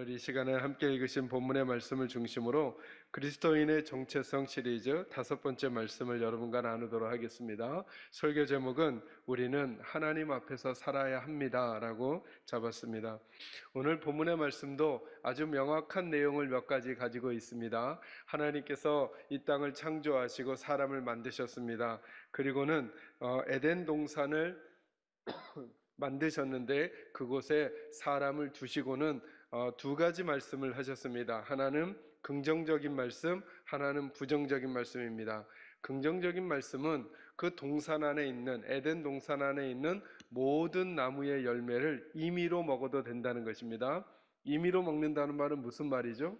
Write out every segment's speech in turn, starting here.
오늘 이 시간에 함께 읽으신 본문의 말씀을 중심으로 그리스도인의 정체성 시리즈 5번째 말씀을 여러분과 나누도록 하겠습니다. 설교 제목은 우리는 하나님 앞에서 살아야 합니다 라고 잡았습니다. 오늘 본문의 말씀도 아주 명확한 내용을 몇 가지 가지고 있습니다. 하나님께서 이 땅을 창조하시고 사람을 만드셨습니다. 그리고는 에덴 동산을 만드셨는데 그곳에 사람을 두시고는 두 가지 말씀을 하셨습니다. 하나는 긍정적인 말씀, 하나는 부정적인 말씀입니다. 긍정적인 말씀은 그 동산 안에 있는 에덴 동산 안에 있는 모든 나무의 열매를 임의로 먹어도 된다는 것입니다. 임의로 먹는다는 말은 무슨 말이죠?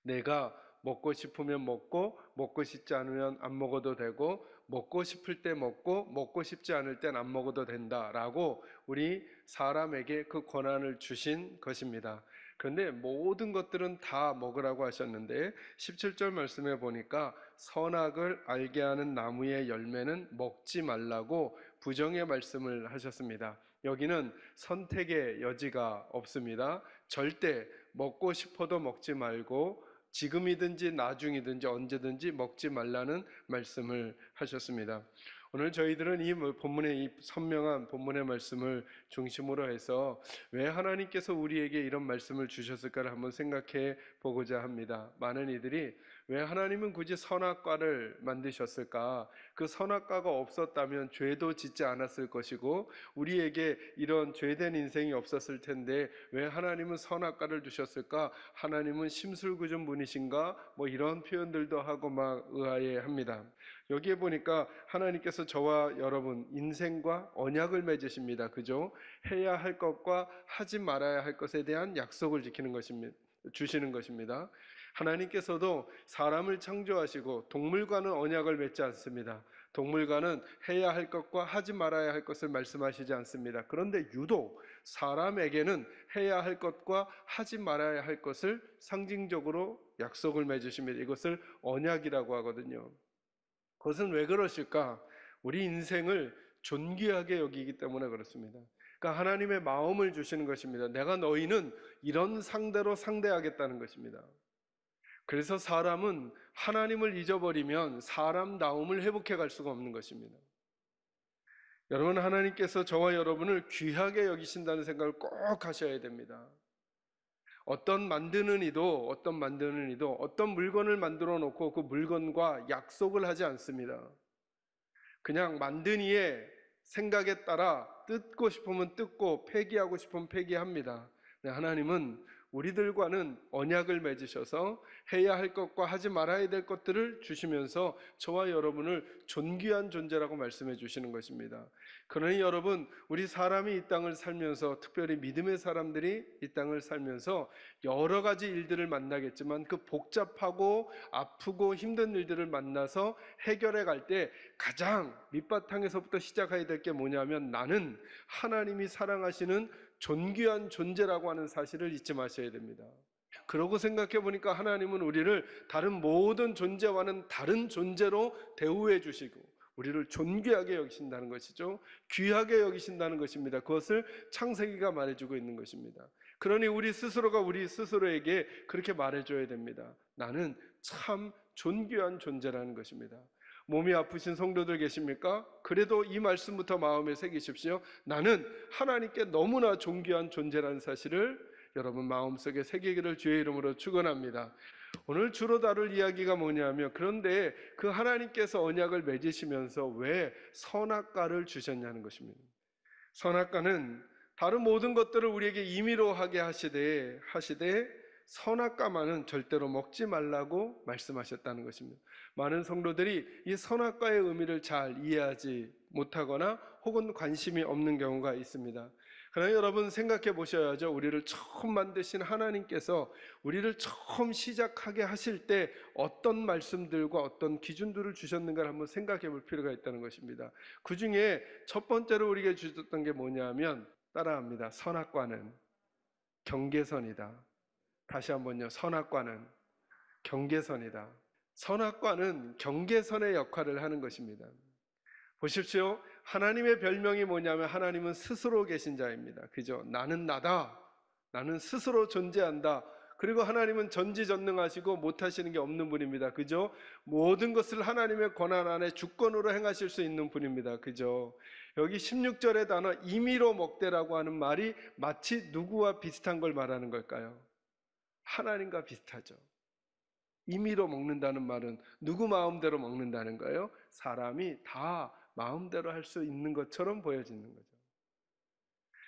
내가 먹고 싶으면 먹고 먹고 싶지 않으면 안 먹어도 되고 먹고 싶을 때 먹고 먹고 싶지 않을 땐 안 먹어도 된다라고 우리 사람에게 그 권한을 주신 것입니다. 그런데 모든 것들은 다 먹으라고 하셨는데 17절 말씀에 보니까 선악을 알게 하는 나무의 열매는 먹지 말라고 부정의 말씀을 하셨습니다. 여기는 선택의 여지가 없습니다. 절대 먹고 싶어도 먹지 말고 지금이든지 나중이든지 언제든지 먹지 말라는 말씀을 하셨습니다. 오늘 저희들은 이 본문의 이 선명한 본문의 말씀을 중심으로 해서 왜 하나님께서 우리에게 이런 말씀을 주셨을까를 한번 생각해 보고자 합니다. 많은 이들이 왜 하나님은 굳이 선악과를 만드셨을까? 그 선악과가 없었다면 죄도 짓지 않았을 것이고 우리에게 이런 죄된 인생이 없었을 텐데 왜 하나님은 선악과를 두셨을까? 하나님은 심술궂은 분이신가? 뭐 이런 표현들도 하고 막 의아해합니다. 여기에 보니까 하나님께서 저와 여러분 인생과 언약을 맺으십니다. 그죠? 해야 할 것과 하지 말아야 할 것에 대한 약속을 주시는 것입니다. 하나님께서도 사람을 창조하시고 동물과는 언약을 맺지 않습니다. 동물과는 해야 할 것과 하지 말아야 할 것을 말씀하시지 않습니다. 그런데 유독 사람에게는 해야 할 것과 하지 말아야 할 것을 상징적으로 약속을 맺으십니다. 이것을 언약이라고 하거든요. 그것은 왜 그러실까? 우리 인생을 존귀하게 여기기 때문에 그렇습니다. 그러니까 하나님의 마음을 주시는 것입니다. 내가 너희는 이런 상대로 상대하겠다는 것입니다. 그래서 사람은 하나님을 잊어버리면 사람다움을 회복해 갈 수가 없는 것입니다. 여러분, 하나님께서 저와 여러분을 귀하게 여기신다는 생각을 꼭 하셔야 됩니다. 어떤 만드는 이도 어떤 물건을 만들어 놓고 그 물건과 약속을 하지 않습니다. 그냥 만든 이의 생각에 따라 뜯고 싶으면 뜯고 폐기하고 싶으면 폐기합니다. 하나님은 우리들과는 언약을 맺으셔서 해야 할 것과 하지 말아야 될 것들을 주시면서 저와 여러분을 존귀한 존재라고 말씀해 주시는 것입니다. 그러니 여러분, 우리 사람이 이 땅을 살면서, 특별히 믿음의 사람들이 이 땅을 살면서 여러 가지 일들을 만나겠지만 그 복잡하고 아프고 힘든 일들을 만나서 해결해 갈 때 가장 밑바탕에서부터 시작해야 될 게 뭐냐면 나는 하나님이 사랑하시는 존귀한 존재라고 하는 사실을 잊지 마셔야 됩니다. 그러고 생각해 보니까 하나님은 우리를 다른 모든 존재와는 다른 존재로 대우해 주시고 우리를 존귀하게 여기신다는 것이죠. 귀하게 여기신다는 것입니다. 그것을 창세기가 말해주고 있는 것입니다. 그러니 우리 스스로가 우리 스스로에게 그렇게 말해줘야 됩니다. 나는 참 존귀한 존재라는 것입니다. 몸이 아프신 성도들 계십니까? 그래도 이 말씀부터 마음에 새기십시오. 나는 하나님께 너무나 존귀한 존재라는 사실을 여러분 마음속에 새기기를 주의 이름으로 축원합니다. 오늘 주로 다룰 이야기가 뭐냐면 그런데 그 하나님께서 언약을 맺으시면서 왜 선악과를 주셨냐는 것입니다. 선악과는 다른 모든 것들을 우리에게 임의로 하게 하시되 선악과만은 절대로 먹지 말라고 말씀하셨다는 것입니다. 많은 성도들이 이 선악과의 의미를 잘 이해하지 못하거나 혹은 관심이 없는 경우가 있습니다. 그러나 여러분 생각해 보셔야죠. 우리를 처음 만드신 하나님께서 우리를 처음 시작하게 하실 때 어떤 말씀들과 어떤 기준들을 주셨는가를 한번 생각해 볼 필요가 있다는 것입니다. 그 중에 첫 번째로 우리에게 주셨던 게 뭐냐면 따라합니다. 선악과는 경계선이다. 다시 한번요. 선악과는 경계선이다. 선악과는 경계선의 역할을 하는 것입니다. 보십시오. 하나님의 별명이 뭐냐면 하나님은 스스로 계신 자입니다. 그죠? 나는 나다. 나는 스스로 존재한다. 그리고 하나님은 전지전능하시고 못하시는 게 없는 분입니다. 그죠? 모든 것을 하나님의 권한 안에 주권으로 행하실 수 있는 분입니다. 그죠? 여기 16절의 단어 임의로 먹되라고 하는 말이 마치 누구와 비슷한 걸 말하는 걸까요? 하나님과 비슷하죠. 임의로 먹는다는 말은 누구 마음대로 먹는다는 거예요? 사람이 다 마음대로 할 수 있는 것처럼 보여지는 거죠.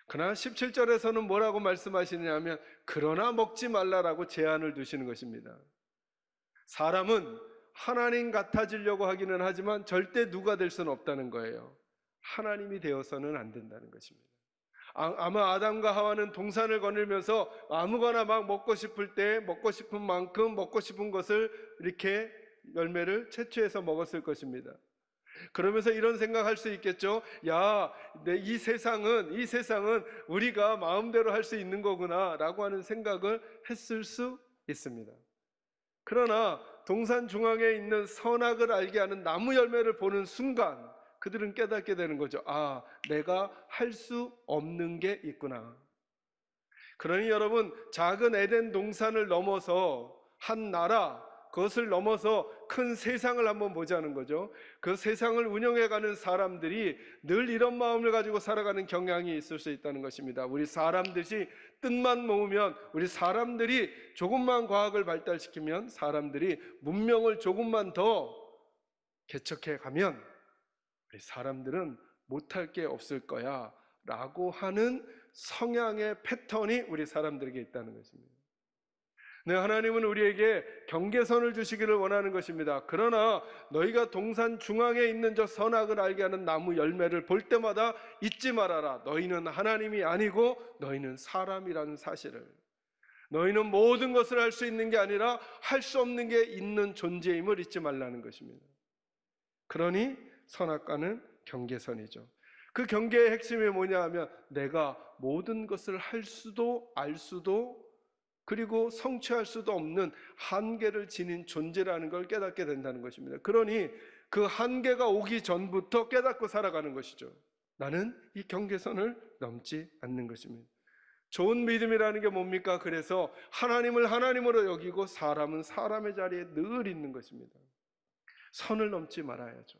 그러나 17절에서는 뭐라고 말씀하시느냐면 그러나 먹지 말라라고 제한을 두시는 것입니다. 사람은 하나님 같아지려고 하기는 하지만 절대 누가 될 수는 없다는 거예요. 하나님이 되어서는 안 된다는 것입니다. 아마 아담과 하와는 동산을 거닐면서 아무거나 막 먹고 싶을 때 먹고 싶은 만큼 먹고 싶은 것을 이렇게 열매를 채취해서 먹었을 것입니다. 그러면서 이런 생각할 수 있겠죠. 야, 이 세상은 우리가 마음대로 할 수 있는 거구나라고 하는 생각을 했을 수 있습니다. 그러나 동산 중앙에 있는 선악을 알게 하는 나무 열매를 보는 순간 그들은 깨닫게 되는 거죠. 아, 내가 할 수 없는 게 있구나. 그러니 여러분, 작은 에덴 동산을 넘어서 한 나라, 그것을 넘어서 큰 세상을 한번 보자는 거죠. 그 세상을 운영해가는 사람들이 늘 이런 마음을 가지고 살아가는 경향이 있을 수 있다는 것입니다. 우리 사람들이 뜻만 모으면, 우리 사람들이 조금만 과학을 발달시키면, 사람들이 문명을 조금만 더 개척해 가면 우리 사람들은 못할 게 없을 거야 라고 하는 성향의 패턴이 우리 사람들에게 있다는 것입니다. 네, 하나님은 우리에게 경계선을 주시기를 원하는 것입니다. 그러나 너희가 동산 중앙에 있는 저 선악을 알게 하는 나무 열매를 볼 때마다 잊지 말아라. 너희는 하나님이 아니고 너희는 사람이라는 사실을. 너희는 모든 것을 할 수 있는 게 아니라 할 수 없는 게 있는 존재임을 잊지 말라는 것입니다. 그러니 선악과는 경계선이죠. 그 경계의 핵심이 뭐냐 하면 내가 모든 것을 할 수도 알 수도 그리고 성취할 수도 없는 한계를 지닌 존재라는 걸 깨닫게 된다는 것입니다. 그러니 그 한계가 오기 전부터 깨닫고 살아가는 것이죠. 나는 이 경계선을 넘지 않는 것입니다. 좋은 믿음이라는 게 뭡니까? 그래서 하나님을 하나님으로 여기고 사람은 사람의 자리에 늘 있는 것입니다. 선을 넘지 말아야죠.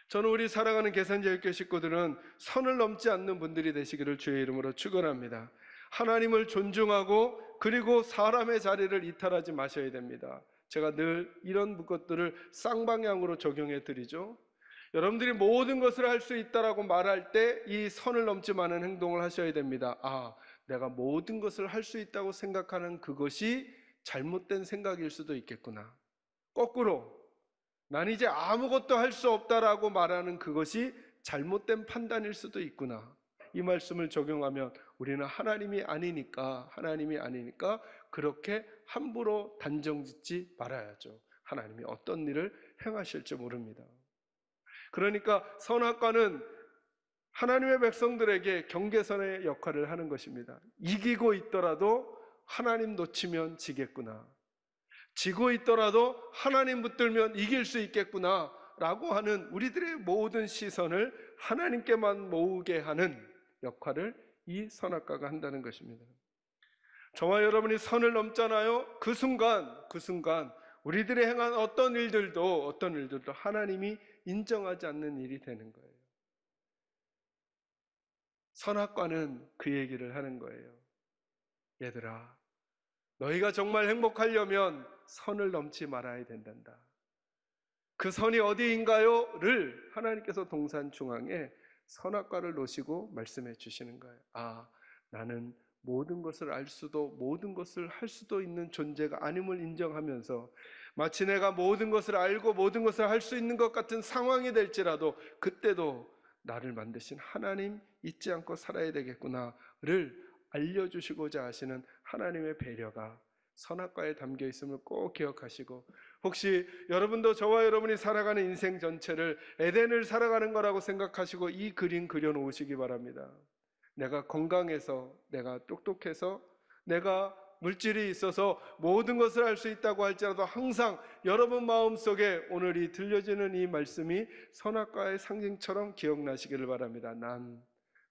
저는 우리 사랑하는 계산제일교 식구들은 선을 넘지 않는 분들이 되시기를 주의 이름으로 축원합니다. 하나님을 존중하고 그리고 사람의 자리를 이탈하지 마셔야 됩니다. 제가 늘 이런 것들을 쌍방향으로 적용해 드리죠. 여러분들이 모든 것을 할 수 있다라고 말할 때 이 선을 넘지 않은 행동을 하셔야 됩니다. 아, 내가 모든 것을 할 수 있다고 생각하는 그것이 잘못된 생각일 수도 있겠구나. 거꾸로 난 이제 아무것도 할 수 없다라고 말하는 그것이 잘못된 판단일 수도 있구나. 이 말씀을 적용하면 우리는 하나님이 아니니까 그렇게 함부로 단정짓지 말아야죠. 하나님이 어떤 일을 행하실지 모릅니다. 그러니까 선악과는 하나님의 백성들에게 경계선의 역할을 하는 것입니다. 이기고 있더라도 하나님 놓치면 지겠구나. 지고 있더라도 하나님 붙들면 이길 수 있겠구나 라고 하는 우리들의 모든 시선을 하나님께만 모으게 하는 역할을 이 선악과가 한다는 것입니다. 저와 여러분이 선을 넘잖아요. 그 순간 우리들이 행한 어떤 일들도 하나님이 인정하지 않는 일이 되는 거예요. 선악과는 그 얘기를 하는 거예요. 얘들아, 너희가 정말 행복하려면 선을 넘지 말아야 된단다. 그 선이 어디인가요? 를 하나님께서 동산 중앙에 선악과를 놓으시고 말씀해 주시는 거예요. 아, 나는 모든 것을 알 수도 모든 것을 할 수도 있는 존재가 아님을 인정하면서 마치 내가 모든 것을 알고 모든 것을 할 수 있는 것 같은 상황이 될지라도 그때도 나를 만드신 하나님 잊지 않고 살아야 되겠구나를 알려주시고자 하시는 하나님의 배려가 선악과에 담겨 있음을 꼭 기억하시고, 혹시 여러분도 저와 여러분이 살아가는 인생 전체를 에덴을 살아가는 거라고 생각하시고 이 그림 그려놓으시기 바랍니다. 내가 건강해서, 내가 똑똑해서, 내가 물질이 있어서 모든 것을 할 수 있다고 할지라도 항상 여러분 마음속에 오늘 이 들려지는 이 말씀이 선악과의 상징처럼 기억나시기를 바랍니다. 난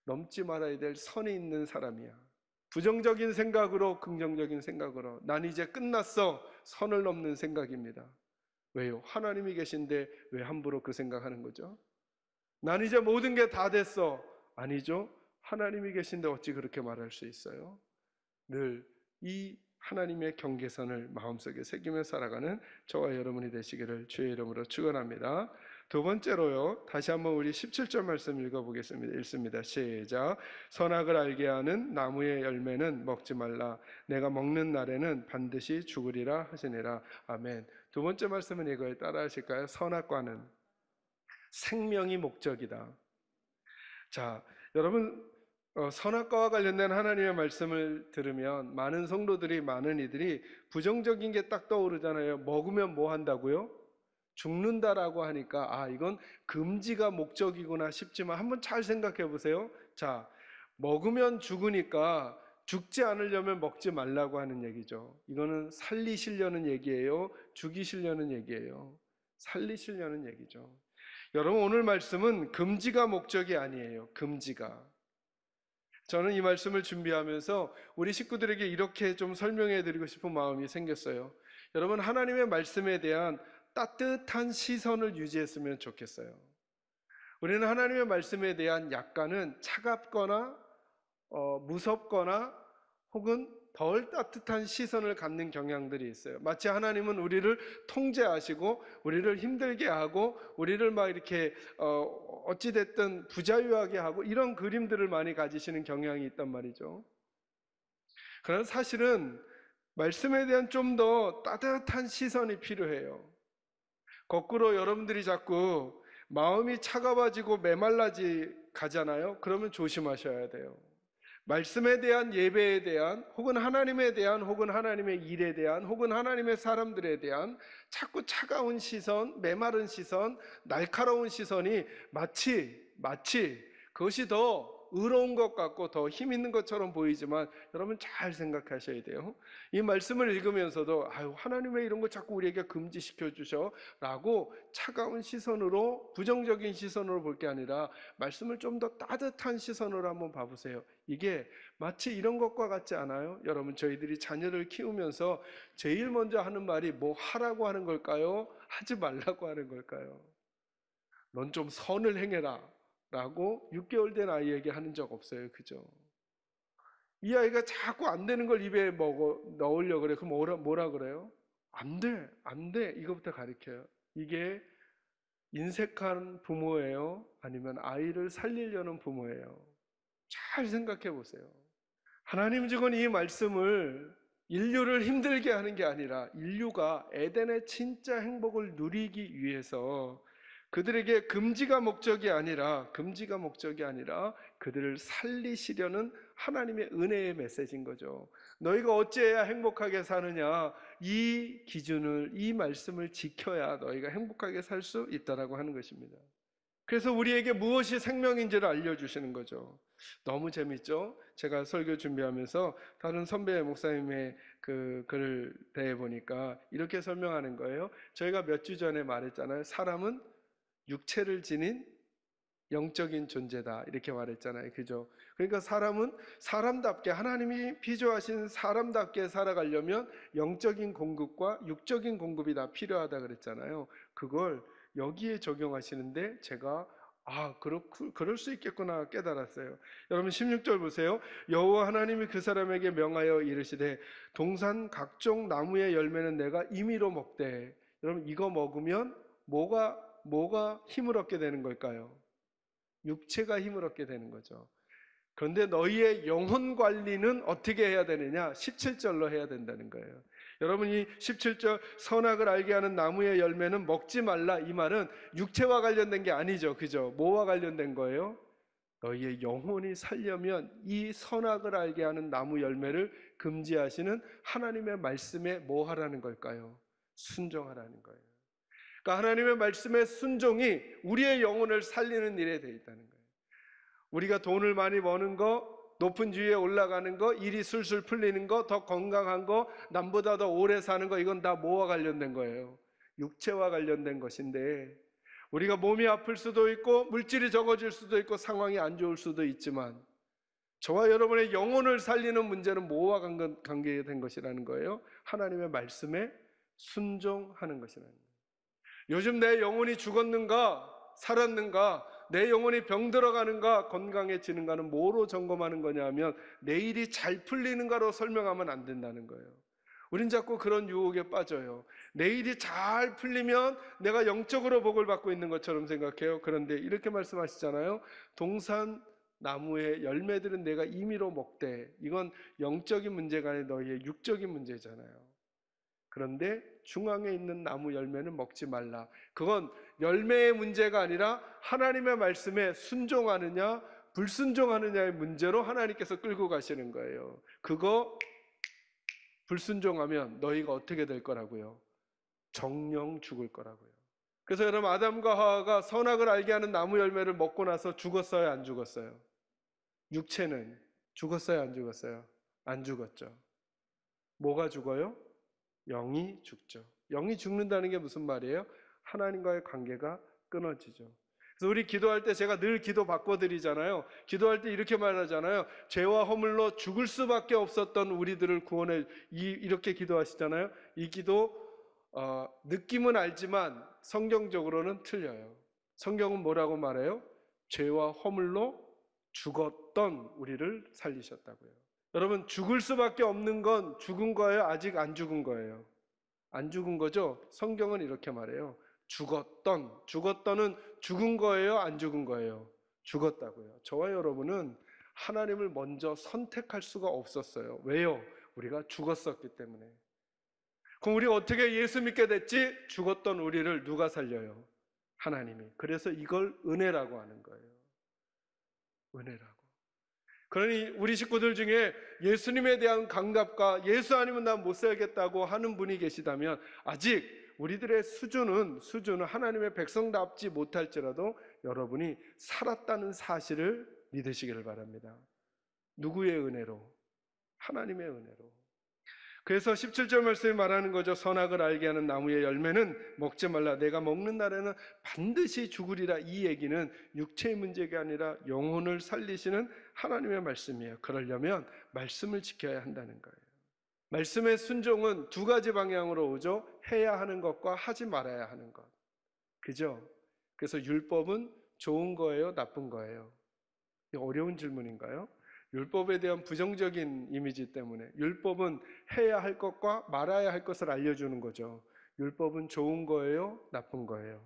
넘지 말아야 될 선이 있는 사람이야. 부정적인 생각으로 긍정적인 생각으로 난 이제 끝났어 선을 넘는 생각입니다. 왜요? 하나님이 계신데 왜 함부로 그 생각하는 거죠? 난 이제 모든 게 다 됐어. 아니죠. 하나님이 계신데 어찌 그렇게 말할 수 있어요? 늘 이 하나님의 경계선을 마음속에 새기며 살아가는 저와 여러분이 되시기를 주의 이름으로 축원합니다. 두 번째로요. 다시 한번 우리 17절 말씀 읽어보겠습니다. 읽습니다. 시작. 선악을 알게 하는 나무의 열매는 먹지 말라. 내가 먹는 날에는 반드시 죽으리라 하시니라. 아멘. 두 번째 말씀은 이거에 따라 하실까요? 선악과는 생명이 목적이다. 자, 여러분 선악과와 관련된 하나님의 말씀을 들으면 많은 성도들이 많은 이들이 부정적인 게 딱 떠오르잖아요. 먹으면 뭐 한다고요? 죽는다라고 하니까 이건 금지가 목적이구나 싶지만 한번 잘 생각해 보세요. 자, 먹으면 죽으니까 죽지 않으려면 먹지 말라고 하는 얘기죠. 이거는 살리시려는 얘기예요? 죽이시려는 얘기예요? 살리시려는 얘기죠. 여러분 오늘 말씀은 금지가 목적이 아니에요. 금지가. 저는 이 말씀을 준비하면서 우리 식구들에게 이렇게 좀 설명해 드리고 싶은 마음이 생겼어요. 여러분 하나님의 말씀에 대한 따뜻한 시선을 유지했으면 좋겠어요. 우리는 하나님의 말씀에 대한 약간은 차갑거나 무섭거나 혹은 덜 따뜻한 시선을 갖는 경향들이 있어요. 마치 하나님은 우리를 통제하시고 우리를 힘들게 하고 우리를 막 이렇게 어찌됐든 부자유하게 하고 이런 그림들을 많이 가지시는 경향이 있단 말이죠. 그러나 사실은 말씀에 대한 좀 더 따뜻한 시선이 필요해요. 거꾸로 여러분들이 자꾸 마음이 차가워지고 메말라지 가잖아요. 그러면 조심하셔야 돼요. 말씀에 대한 예배에 대한 혹은 하나님에 대한 혹은 하나님의 일에 대한 혹은 하나님의 사람들에 대한 자꾸 차가운 시선, 메마른 시선, 날카로운 시선이 마치 그것이 더 의로운 것 같고 더 힘 있는 것처럼 보이지만 여러분 잘 생각하셔야 돼요. 이 말씀을 읽으면서도 하나님의 이런 거 자꾸 우리에게 금지시켜 주셔 라고 차가운 시선으로 부정적인 시선으로 볼 게 아니라 말씀을 좀 더 따뜻한 시선으로 한번 봐보세요. 이게 마치 이런 것과 같지 않아요? 여러분 저희들이 자녀를 키우면서 제일 먼저 하는 말이 뭐 하라고 하는 걸까요? 하지 말라고 하는 걸까요? 넌 좀 선을 행해라 라고 6개월 된 아이에게 하는 적 없어요. 그죠? 이 아이가 자꾸 안 되는 걸 입에 넣으려고 그래. 그럼 뭐라 그래요? 안 돼, 안 돼. 이거부터 가르쳐요. 이게 인색한 부모예요? 아니면 아이를 살리려는 부모예요? 잘 생각해 보세요. 하나님 주신 이 말씀을 인류를 힘들게 하는 게 아니라 인류가 에덴의 진짜 행복을 누리기 위해서 그들에게 금지가 목적이 아니라 그들을 살리시려는 하나님의 은혜의 메시지인 거죠. 너희가 어찌해야 행복하게 사느냐, 이 기준을, 이 말씀을 지켜야 너희가 행복하게 살 수 있다라고 하는 것입니다. 그래서 우리에게 무엇이 생명인지를 알려주시는 거죠. 너무 재밌죠? 제가 설교 준비하면서 다른 선배 목사님의 그 글을 대해보니까 이렇게 설명하는 거예요. 저희가 몇 주 전에 말했잖아요. 사람은 육체를 지닌 영적인 존재다 이렇게 말했잖아요. 그죠? 그러니까 사람은 사람답게 하나님이 피조하신 사람답게 살아가려면 영적인 공급과 육적인 공급이 다 필요하다 그랬잖아요. 그걸 여기에 적용하시는데 제가 그럴 수 있겠구나 깨달았어요. 여러분 16절 보세요. 여호와 하나님이 그 사람에게 명하여 이르시되 동산 각종 나무의 열매는 내가 임의로 먹되. 여러분 이거 먹으면 뭐가 힘을 얻게 되는 걸까요? 육체가 힘을 얻게 되는 거죠. 그런데 너희의 영혼 관리는 어떻게 해야 되느냐? 17절로 해야 된다는 거예요. 여러분이 17절 선악을 알게 하는 나무의 열매는 먹지 말라 이 말은 육체와 관련된 게 아니죠. 그죠? 뭐와 관련된 거예요? 너희의 영혼이 살려면 이 선악을 알게 하는 나무 열매를 금지하시는 하나님의 말씀에 뭐 하라는 걸까요? 순종하라는 거예요. 그러니까 하나님의 말씀의 순종이 우리의 영혼을 살리는 일에 되어 있다는 거예요. 우리가 돈을 많이 버는 거, 높은 지위에 올라가는 거, 일이 술술 풀리는 거, 더 건강한 거, 남보다 더 오래 사는 거, 이건 다 뭐와 관련된 거예요? 육체와 관련된 것인데 우리가 몸이 아플 수도 있고 물질이 적어질 수도 있고 상황이 안 좋을 수도 있지만 저와 여러분의 영혼을 살리는 문제는 뭐와 관계된 것이라는 거예요? 하나님의 말씀에 순종하는 것이라는 거예요. 요즘 내 영혼이 죽었는가 살았는가, 내 영혼이 병들어가는가 건강해지는가는 뭐로 점검하는 거냐 하면 내일이 잘 풀리는가로 설명하면 안 된다는 거예요. 우린 자꾸 그런 유혹에 빠져요. 내일이 잘 풀리면 내가 영적으로 복을 받고 있는 것처럼 생각해요. 그런데 이렇게 말씀하시잖아요. 동산 나무의 열매들은 내가 임의로 먹되, 이건 영적인 문제가 아니라 너희의 육적인 문제잖아요. 그런데 중앙에 있는 나무 열매는 먹지 말라. 그건 열매의 문제가 아니라 하나님의 말씀에 순종하느냐 불순종하느냐의 문제로 하나님께서 끌고 가시는 거예요. 그거 불순종하면 너희가 어떻게 될 거라고요? 정령 죽을 거라고요. 그래서 여러분, 아담과 하와가 선악을 알게 하는 나무 열매를 먹고 나서 죽었어요, 안 죽었어요? 육체는 죽었어요, 안 죽었어요? 안 죽었죠. 뭐가 죽어요? 영이 죽죠. 영이 죽는다는 게 무슨 말이에요? 하나님과의 관계가 끊어지죠. 그래서 우리 기도할 때 제가 늘 기도 바꿔드리잖아요. 기도할 때 이렇게 말하잖아요. 죄와 허물로 죽을 수밖에 없었던 우리들을 구원해, 이렇게 기도하시잖아요. 이 기도 느낌은 알지만 성경적으로는 틀려요. 성경은 뭐라고 말해요? 죄와 허물로 죽었던 우리를 살리셨다고요. 여러분, 죽을 수밖에 없는 건 죽은 거예요? 아직 안 죽은 거예요? 안 죽은 거죠? 성경은 이렇게 말해요. 죽었던은 죽은 거예요? 안 죽은 거예요? 죽었다고요. 저와 여러분은 하나님을 먼저 선택할 수가 없었어요. 왜요? 우리가 죽었었기 때문에. 그럼 우리가 어떻게 예수 믿게 됐지? 죽었던 우리를 누가 살려요? 하나님이. 그래서 이걸 은혜라고 하는 거예요. 은혜라고. 그러니 우리 식구들 중에 예수님에 대한 감각과 예수 아니면 난 못 살겠다고 하는 분이 계시다면, 아직 우리들의 수준은 하나님의 백성답지 못할지라도 여러분이 살았다는 사실을 믿으시기를 바랍니다. 누구의 은혜로? 하나님의 은혜로. 그래서 17절 말씀이 말하는 거죠. 선악을 알게 하는 나무의 열매는 먹지 말라. 내가 먹는 날에는 반드시 죽으리라. 이 얘기는 육체의 문제가 아니라 영혼을 살리시는 하나님의 말씀이에요. 그러려면 말씀을 지켜야 한다는 거예요. 말씀의 순종은 두 가지 방향으로 오죠. 해야 하는 것과 하지 말아야 하는 것. 그죠? 그래서 율법은 좋은 거예요? 나쁜 거예요? 어려운 질문인가요? 율법에 대한 부정적인 이미지 때문에 율법은 해야 할 것과 말아야 할 것을 알려주는 거죠. 율법은 좋은 거예요? 나쁜 거예요?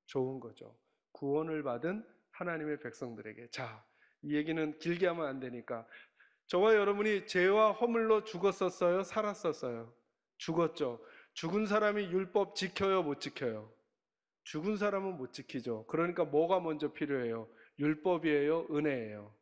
좋은 거죠. 구원을 받은 하나님의 백성들에게. 자, 이 얘기는 길게 하면 안 되니까, 저와 여러분이 죄와 허물로 죽었었어요? 살았었어요? 죽었죠. 죽은 사람이 율법 지켜요? 못 지켜요? 죽은 사람은 못 지키죠. 그러니까 뭐가 먼저 필요해요? 율법이에요? 은혜예요?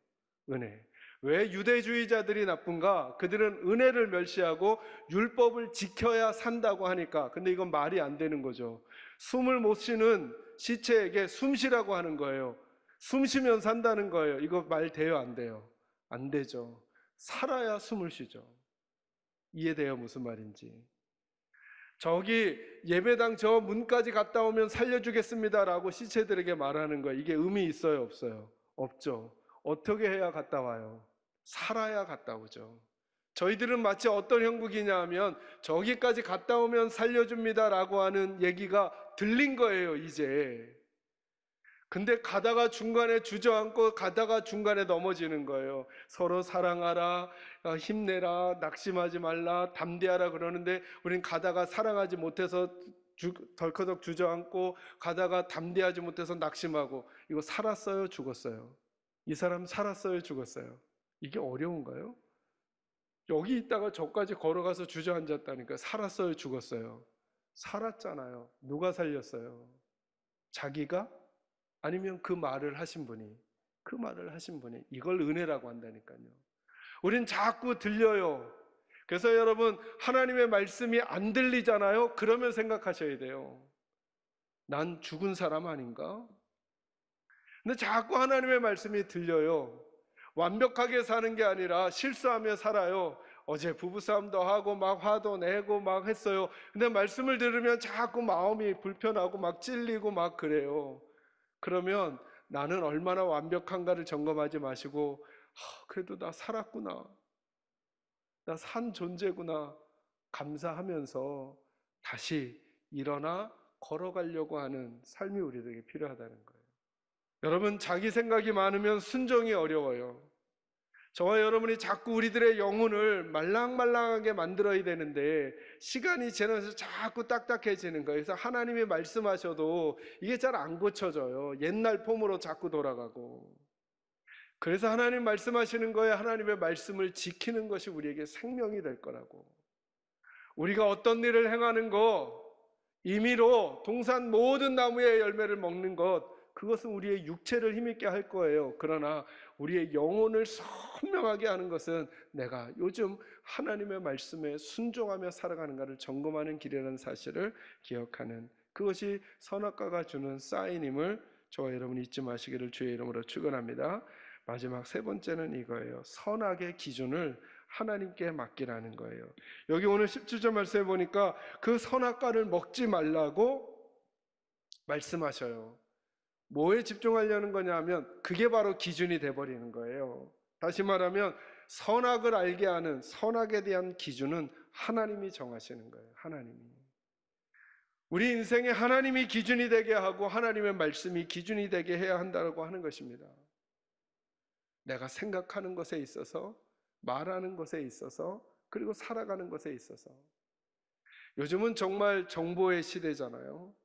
은혜. 왜 유대주의자들이 나쁜가? 그들은 은혜를 멸시하고 율법을 지켜야 산다고 하니까. 근데 이건 말이 안 되는 거죠. 숨을 못 쉬는 시체에게 숨 쉬라고 하는 거예요. 숨 쉬면 산다는 거예요. 이거 말 돼요, 안 돼요? 안 되죠. 살아야 숨을 쉬죠. 이해돼요, 무슨 말인지? 저기 예배당 저 문까지 갔다 오면 살려주겠습니다라고 시체들에게 말하는 거예요. 이게 의미 있어요, 없어요? 없죠. 어떻게 해야 갔다 와요? 살아야 갔다 오죠. 저희들은 마치 어떤 형국이냐 하면 저기까지 갔다 오면 살려줍니다라고 하는 얘기가 들린 거예요, 이제. 근데 가다가 중간에 주저앉고 가다가 중간에 넘어지는 거예요. 서로 사랑하라, 힘내라, 낙심하지 말라, 담대하라 그러는데 우린 가다가 사랑하지 못해서 덜커덕 주저앉고, 가다가 담대하지 못해서 낙심하고. 이거 살았어요, 죽었어요? 이 사람 살았어요, 죽었어요? 이게 어려운가요? 여기 있다가 저까지 걸어가서 주저앉았다니까. 살았어요, 죽었어요? 살았잖아요. 누가 살렸어요? 자기가? 아니면 그 말을 하신 분이? 그 말을 하신 분이. 이걸 은혜라고 한다니까요. 우린 자꾸 들려요. 그래서 여러분, 하나님의 말씀이 안 들리잖아요. 그러면 생각하셔야 돼요. 난 죽은 사람 아닌가? 근데 자꾸 하나님의 말씀이 들려요. 완벽하게 사는 게 아니라 실수하며 살아요. 어제 부부싸움도 하고 막 화도 내고 막 했어요. 근데 말씀을 들으면 자꾸 마음이 불편하고 막 찔리고 막 그래요. 그러면 나는 얼마나 완벽한가를 점검하지 마시고 그래도 나 살았구나, 나 산 존재구나 감사하면서 다시 일어나 걸어가려고 하는 삶이 우리에게 필요하다는 거예요. 여러분, 자기 생각이 많으면 순종이 어려워요. 저와 여러분이 자꾸 우리들의 영혼을 말랑말랑하게 만들어야 되는데 시간이 지나면서 자꾸 딱딱해지는 거예요. 그래서 하나님이 말씀하셔도 이게 잘 안 고쳐져요. 옛날 폼으로 자꾸 돌아가고. 그래서 하나님 말씀하시는 거에 하나님의 말씀을 지키는 것이 우리에게 생명이 될 거라고. 우리가 어떤 일을 행하는 것, 임의로 동산 모든 나무의 열매를 먹는 것, 그것은 우리의 육체를 힘있게 할 거예요. 그러나 우리의 영혼을 선명하게 하는 것은 내가 요즘 하나님의 말씀에 순종하며 살아가는가를 점검하는 길이라는 사실을 기억하는, 그것이 선악과가 주는 사인임을 저와 여러분이 잊지 마시기를 주의 이름으로 축원합니다. 마지막 세 번째는 이거예요. 선악의 기준을 하나님께 맡기라는 거예요. 여기 오늘 17절 말씀에 보니까 그 선악과를 먹지 말라고 말씀하셔요. 뭐에 집중하려는 거냐 하면 그게 바로 기준이 돼버리는 거예요. 다시 말하면 선악을 알게 하는, 선악에 대한 기준은 하나님이 정하시는 거예요. 하나님이. 우리 인생에 하나님이 기준이 되게 하고 하나님의 말씀이 기준이 되게 해야 한다고 하는 것입니다. 내가 생각하는 것에 있어서, 말하는 것에 있어서, 그리고 살아가는 것에 있어서. 요즘은 정말 정보의 시대잖아요.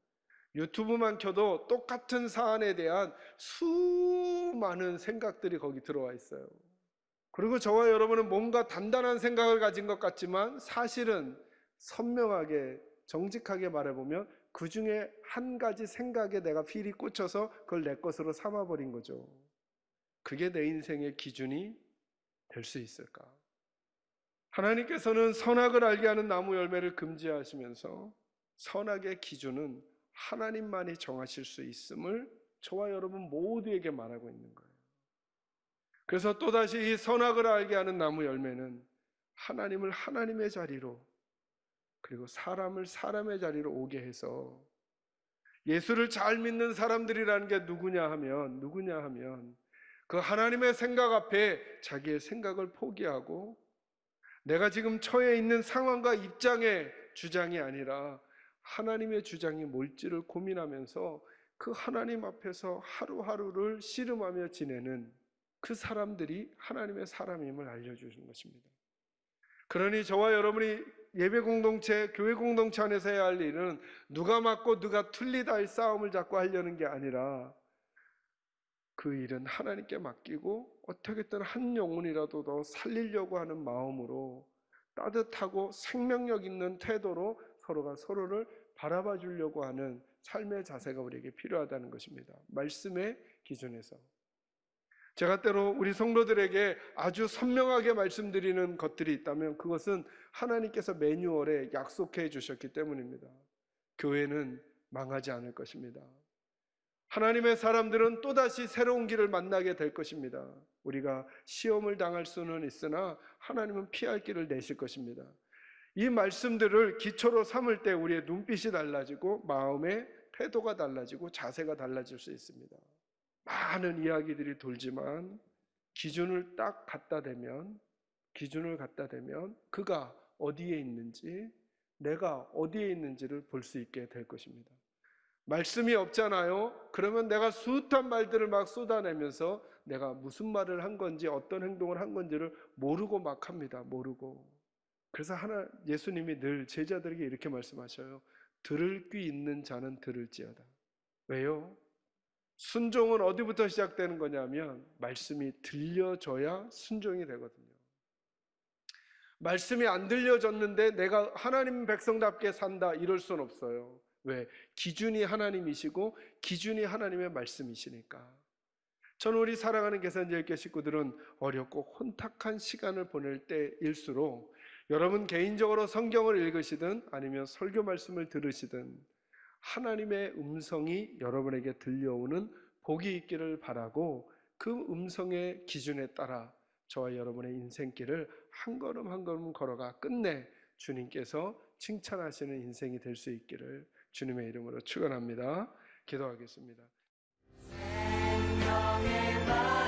유튜브만 켜도 똑같은 사안에 대한 수많은 생각들이 거기 들어와 있어요. 그리고 저와 여러분은 뭔가 단단한 생각을 가진 것 같지만 사실은 선명하게 정직하게 말해보면 그 중에 한 가지 생각에 내가 필이 꽂혀서 그걸 내 것으로 삼아버린 거죠. 그게 내 인생의 기준이 될 수 있을까? 하나님께서는 선악을 알게 하는 나무 열매를 금지하시면서 선악의 기준은 하나님만이 정하실 수 있음을 저와 여러분 모두에게 말하고 있는 거예요. 그래서 또다시 이 선악을 알게 하는 나무 열매는 하나님을 하나님의 자리로, 그리고 사람을 사람의 자리로 오게 해서, 예수를 잘 믿는 사람들이라는 게 누구냐 하면 그 하나님의 생각 앞에 자기의 생각을 포기하고 내가 지금 처해 있는 상황과 입장의 주장이 아니라 하나님의 주장이 뭘지를 고민하면서 그 하나님 앞에서 하루하루를 씨름하며 지내는 그 사람들이 하나님의 사람임을 알려주는 것입니다. 그러니 저와 여러분이 예배 공동체, 교회 공동체 안에서 해야 할 일은 누가 맞고 누가 틀리다의 싸움을 자꾸 하려는 게 아니라 그 일은 하나님께 맡기고 어떻게든 한 영혼이라도 더 살리려고 하는 마음으로 따뜻하고 생명력 있는 태도로 서로가 서로를 바라봐 주려고 하는 삶의 자세가 우리에게 필요하다는 것입니다. 말씀의 기준에서. 제가 때로 우리 성도들에게 아주 선명하게 말씀드리는 것들이 있다면 그것은 하나님께서 매뉴얼에 약속해 주셨기 때문입니다. 교회는 망하지 않을 것입니다. 하나님의 사람들은 또다시 새로운 길을 만나게 될 것입니다. 우리가 시험을 당할 수는 있으나 하나님은 피할 길을 내실 것입니다. 이 말씀들을 기초로 삼을 때 우리의 눈빛이 달라지고 마음의 태도가 달라지고 자세가 달라질 수 있습니다. 많은 이야기들이 돌지만 기준을 딱 갖다 대면 그가 어디에 있는지, 내가 어디에 있는지를 볼 수 있게 될 것입니다. 말씀이 없잖아요. 그러면 내가 숱한 말들을 막 쏟아내면서 내가 무슨 말을 한 건지 어떤 행동을 한 건지를 모르고 막 합니다. 모르고. 그래서 예수님이 늘 제자들에게 이렇게 말씀하셔요. 들을 귀 있는 자는 들을지어다. 왜요? 순종은 어디부터 시작되는 거냐면 말씀이 들려져야 순종이 되거든요. 말씀이 안 들려졌는데 내가 하나님 백성답게 산다 이럴 수는 없어요. 왜? 기준이 하나님이시고 기준이 하나님의 말씀이시니까. 저는 우리 사랑하는 계산제일교 식구들은 어렵고 혼탁한 시간을 보낼 때일수록 여러분 개인적으로 성경을 읽으시든 아니면 설교 말씀을 들으시든 하나님의 음성이 여러분에게 들려오는 복이 있기를 바라고 그 음성의 기준에 따라 저와 여러분의 인생길을 한 걸음 한 걸음 걸어가 끝내 주님께서 칭찬하시는 인생이 될 수 있기를 주님의 이름으로 축원합니다. 기도하겠습니다. 생명의 말